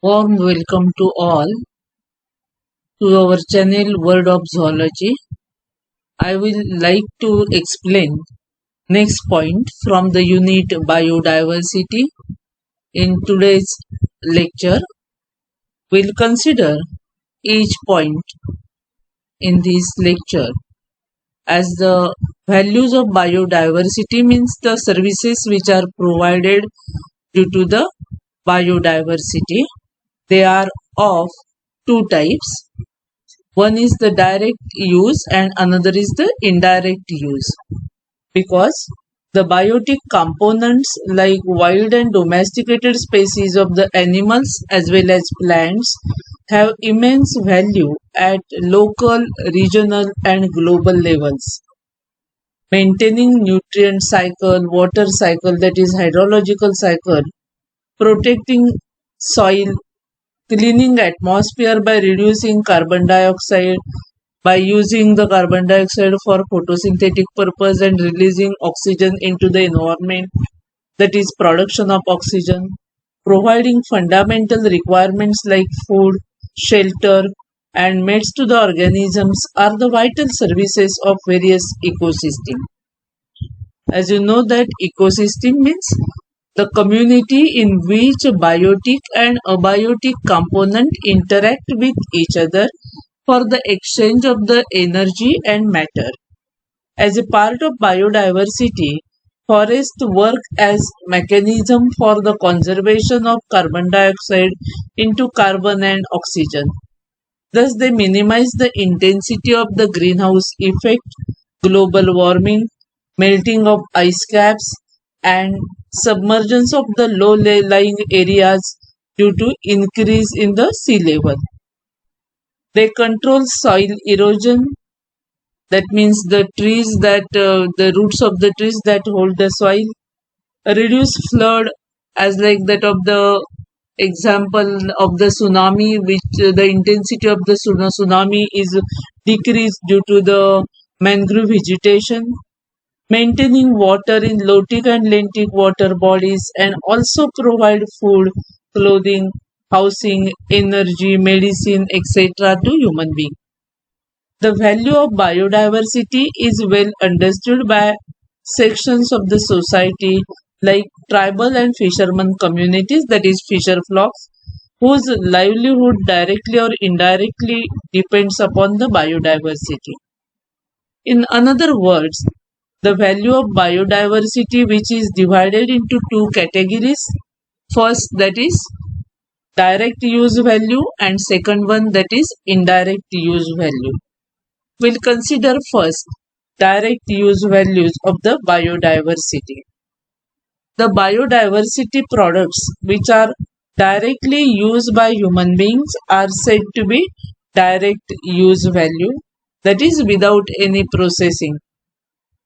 Warm welcome to all to our channel Word of Zoology. I will like to explain next point from the unit Biodiversity. In today's lecture, we'll consider each point in this lecture as the values of biodiversity means the services which are provided due to the biodiversity. They are of two types. One is the direct use and another is the indirect use, because the biotic components like wild and domesticated species of the animals as well as plants have immense value at local, regional and global levels. Maintaining nutrient cycle, water cycle, that is hydrological cycle, protecting soil, cleaning atmosphere by reducing carbon dioxide, by using the carbon dioxide for photosynthetic purpose and releasing oxygen into the environment, that is production of oxygen, providing fundamental requirements like food, shelter and mates to the organisms are the vital services of various ecosystems. As you know that ecosystem means the community in which biotic and abiotic component interact with each other for the exchange of the energy and matter. As a part of biodiversity, forests work as mechanism for the conservation of carbon dioxide into carbon and oxygen. Thus, they minimize the intensity of the greenhouse effect, global warming, melting of ice caps, and submergence of the low-lying areas due to increase in the sea level. They control soil erosion. That means the roots of the trees that hold the soil. Reduce flood, as like that of the example of the tsunami, which the intensity of the tsunami is decreased due to the mangrove vegetation. Maintaining water in lotic and lentic water bodies and also provide food, clothing, housing, energy, medicine, etc. to human beings. The value of biodiversity is well understood by sections of the society like tribal and fishermen communities, that is fisher flocks, whose livelihood directly or indirectly depends upon the biodiversity. In other words, the value of biodiversity, which is divided into two categories. First, that is direct use value, and second one, that is indirect use value. We'll consider first direct use values of the biodiversity. The biodiversity products which are directly used by human beings are said to be direct use value, that is without any processing.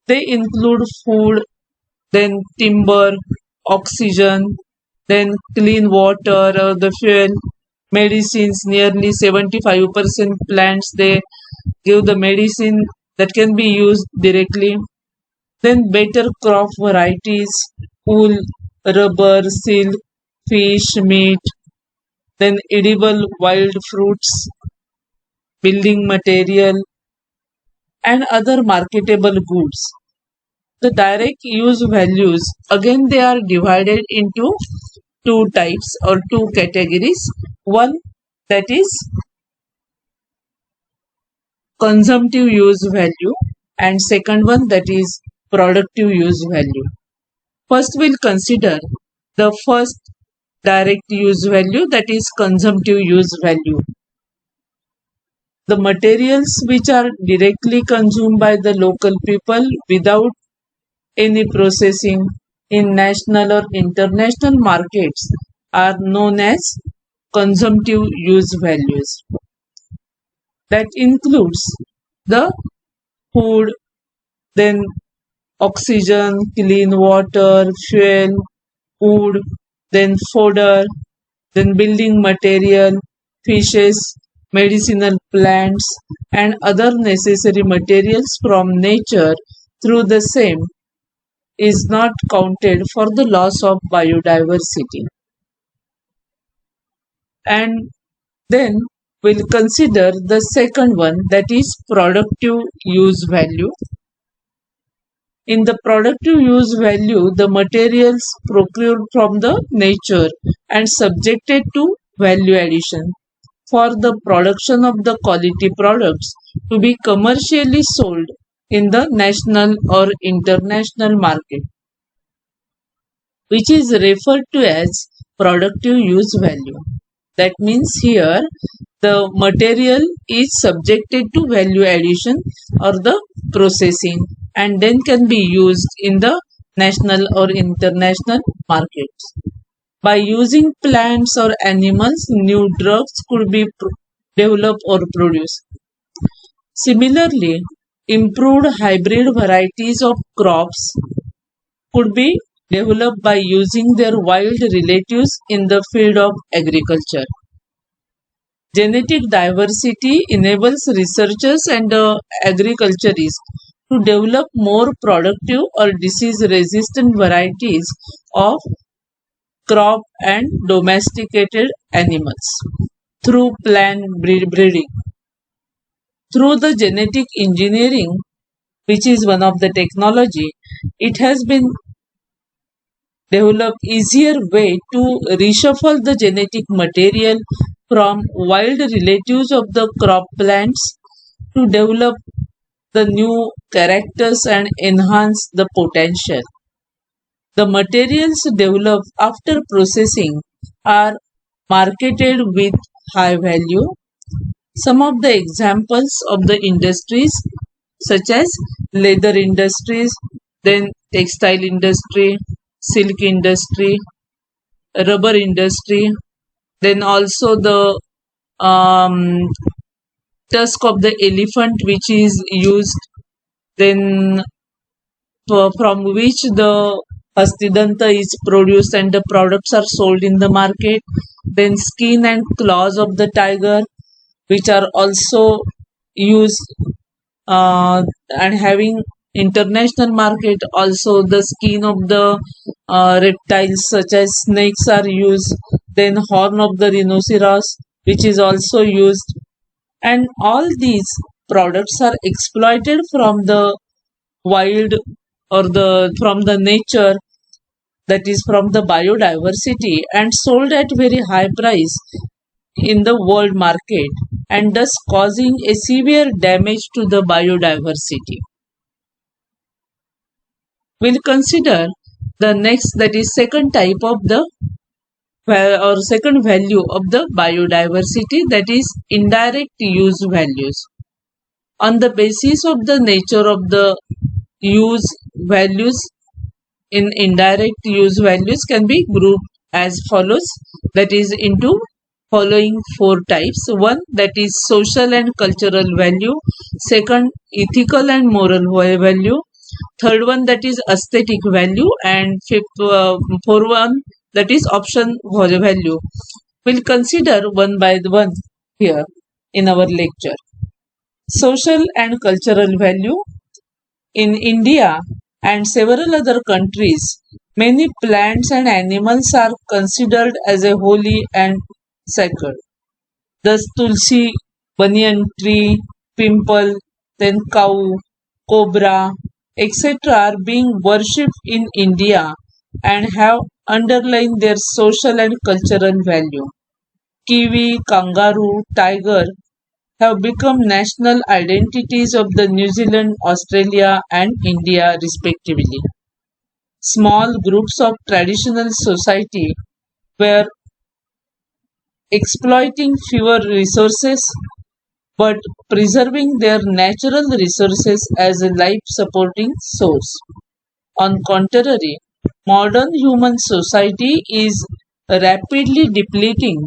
They include food, then timber, oxygen, then clean water, the fuel, medicines. Nearly 75% plants they give the medicine that can be used directly. Then better crop varieties, wool, rubber, silk, fish, meat, then edible wild fruits, building material, and other marketable goods. The direct use values, again they are divided into two types or two categories. One, that is consumptive use value, and second one, that is productive use value. First we'll consider the first direct use value, that is consumptive use value. The materials which are directly consumed by the local people without any processing in national or international markets are known as consumptive use values. That includes the food, then oxygen, clean water, fuel, wood, then fodder, then building material, fishes, medicinal plants, and other necessary materials from nature through the same is not counted for the loss of biodiversity. And then we'll consider the second one, that is productive use value. In the productive use value, the materials procured from the nature and subjected to value addition for the production of the quality products to be commercially sold in the national or international market, which is referred to as productive use value. That means here the material is subjected to value addition or the processing and then can be used in the national or international markets. By using plants or animals, new drugs could be developed or produced. Similarly, improved hybrid varieties of crops could be developed by using their wild relatives in the field of agriculture. Genetic diversity enables researchers and agriculturists to develop more productive or disease-resistant varieties of crop and domesticated animals through plant breeding. Through the genetic engineering, which is one of the technology, it has been developed easier way to reshuffle the genetic material from wild relatives of the crop plants to develop the new characters and enhance the potential. The materials developed after processing are marketed with high value. Some of the examples of the industries such as leather industries, then textile industry, silk industry, rubber industry, then also the um, tusk of the elephant which is used, then from which the hastidanta is produced and the products are sold in the market, then skin and claws of the tiger which are also used and having international market. Also the skin of the reptiles such as snakes are used, then horn of the rhinoceros which is also used, and all these products are exploited from the wild or the from the nature, that is from the biodiversity, and sold at very high price in the world market and thus causing a severe damage to the biodiversity. We'll consider the next, that is second type of the or second value of the biodiversity, that is indirect use values. On the basis of the nature of the use values, in indirect use values can be grouped as follows, that is into following four types. One, that is social and cultural value. Second, ethical and moral value. Third one, that is aesthetic value. And fourth one, that is option value. We'll consider one by one here in our lecture. Social and cultural value. In India and several other countries, many plants and animals are considered as a holy and sacred. Thus, tulsi, banyan tree, pimple, then cow, cobra, etc. are being worshipped in India and have underlined their social and cultural value. Kiwi, kangaroo, tiger have become national identities of the New Zealand, Australia, and India, respectively. Small groups of traditional society were exploiting fewer resources but preserving their natural resources as a life supporting source. On contrary, modern human society is rapidly depleting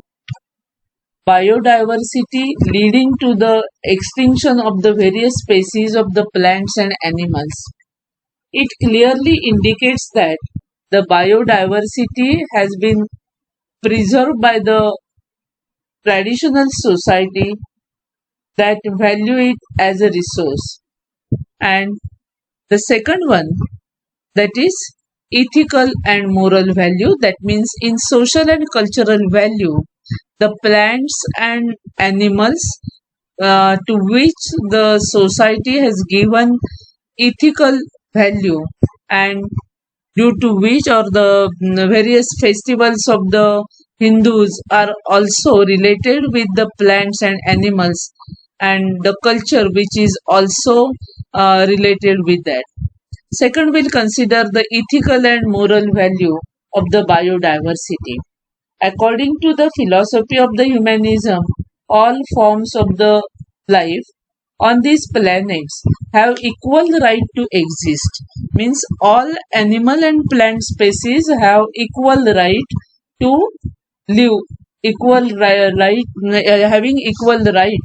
biodiversity, leading to the extinction of the various species of the plants and animals. It clearly indicates that the biodiversity has been preserved by the traditional society that value it as a resource. And the second one, that is ethical and moral value. That means in social and cultural value, the plants and animals to which the society has given ethical value, and due to which or the various festivals of the Hindus are also related with the plants and animals, and the culture which is also related with that. Second, we'll consider the ethical and moral value of the biodiversity. According to the philosophy of the humanism, all forms of the life on these planets have equal right to exist. Means all animal and plant species have equal right to live, having equal right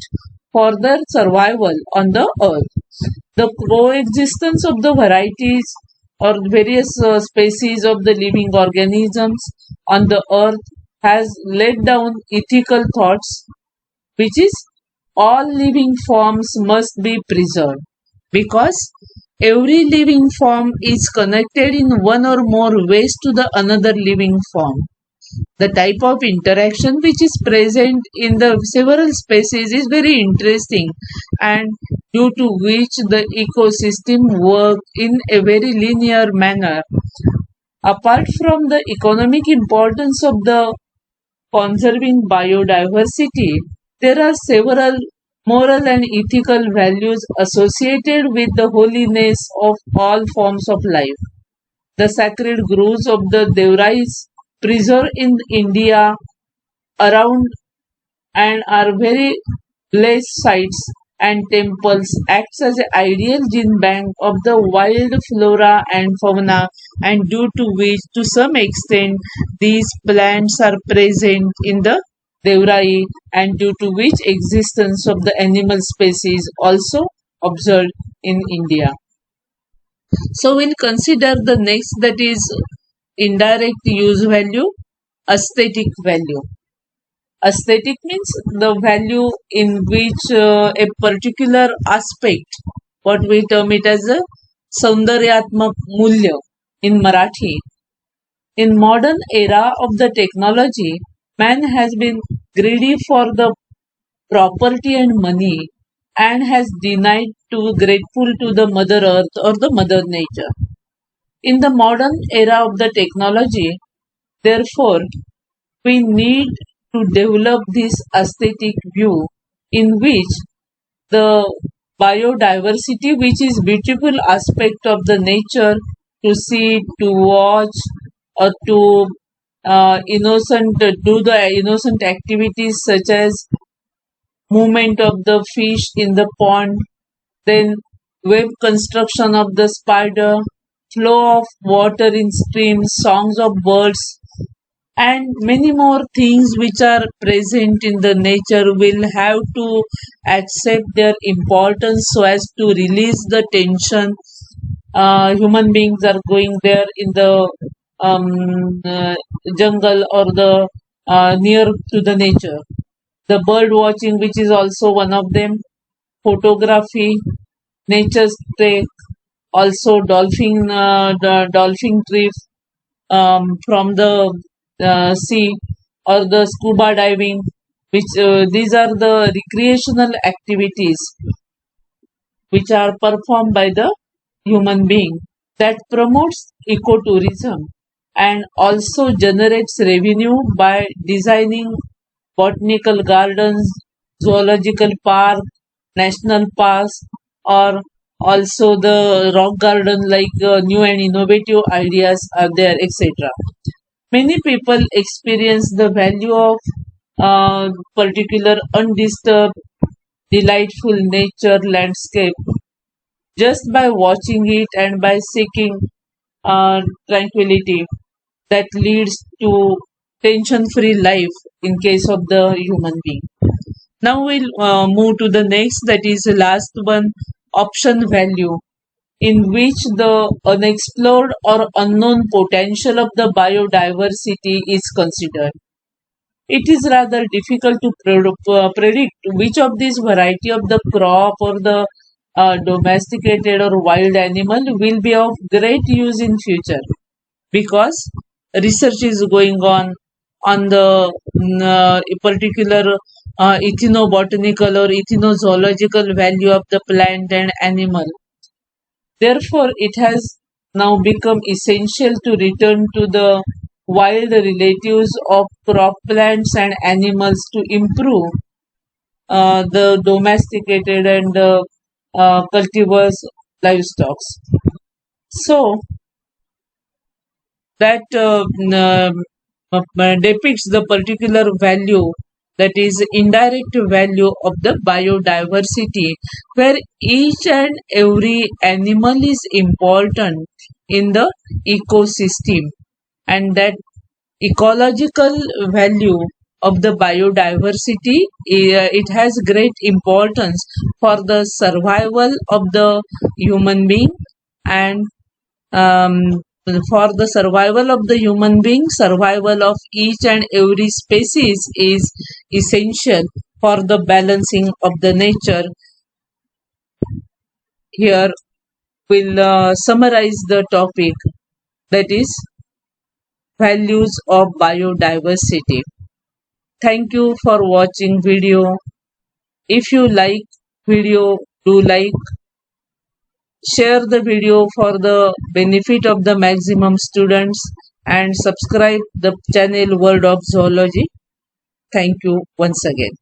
for their survival on the earth. The coexistence of the varieties or various species of the living organisms on the earth has laid down ethical thoughts, which is all living forms must be preserved because every living form is connected in one or more ways to the another living form. The type of interaction which is present in the several species is very interesting, and due to which the ecosystem work in a very linear manner. Apart from the economic importance of the conserving biodiversity, there are several moral and ethical values associated with the holiness of all forms of life. The sacred groves of the Devrais preserved in India around and are very blessed sites and temples acts as an ideal gene bank of the wild flora and fauna, and due to which to some extent these plants are present in the Devrai, and due to which existence of the animal species also observed in India. So we'll consider the next, that is indirect use value, aesthetic value. Aesthetic means the value in which a particular aspect, what we term it as a saundaryatmak mulya in Marathi. In modern era of the technology, man has been greedy for the property and money and has denied to grateful to the mother earth or the mother nature. In the modern era of the technology, therefore, we need to develop this aesthetic view in which the biodiversity, which is beautiful aspect of the nature to see, to watch, or to do the innocent activities such as movement of the fish in the pond, then web construction of the spider, flow of water in streams, songs of birds, and many more things which are present in the nature will have to accept their importance so as to release the tension. Human beings are going there in the jungle or the near to the nature. The bird watching, which is also one of them, photography, nature's trek, also the dolphin trip from the sea, or the scuba diving, which these are the recreational activities which are performed by the human being that promotes ecotourism and also generates revenue by designing botanical gardens, zoological park, national parks, or also the rock garden, like new and innovative ideas are there, etc. Many people experience the value of particular undisturbed, delightful nature landscape just by watching it and by seeking tranquility that leads to tension free life in case of the human being. Now we'll move to the next, that is the last one, option value, in which the unexplored or unknown potential of the biodiversity is considered. It is rather difficult to predict which of these variety of the crop or the domesticated or wild animal will be of great use in future, because research is going on on the particular ethnobotanical or ethnozoological value of the plant and animal. Therefore, it has now become essential to return to the wild relatives of crop plants and animals to improve the domesticated and cultivars livestock. So that depicts the particular value, that is indirect value of the biodiversity, where each and every animal is important in the ecosystem, and that ecological value of the biodiversity, it has great importance for the survival of the human being, and um, for the survival of the human being, survival of each and every species is essential for the balancing of the nature. Here we'll summarize the topic, that is values of biodiversity. Thank you for watching video. If you like video, do like, share the video for the benefit of the maximum students, and subscribe the channel World of Zoology. Thank you once again.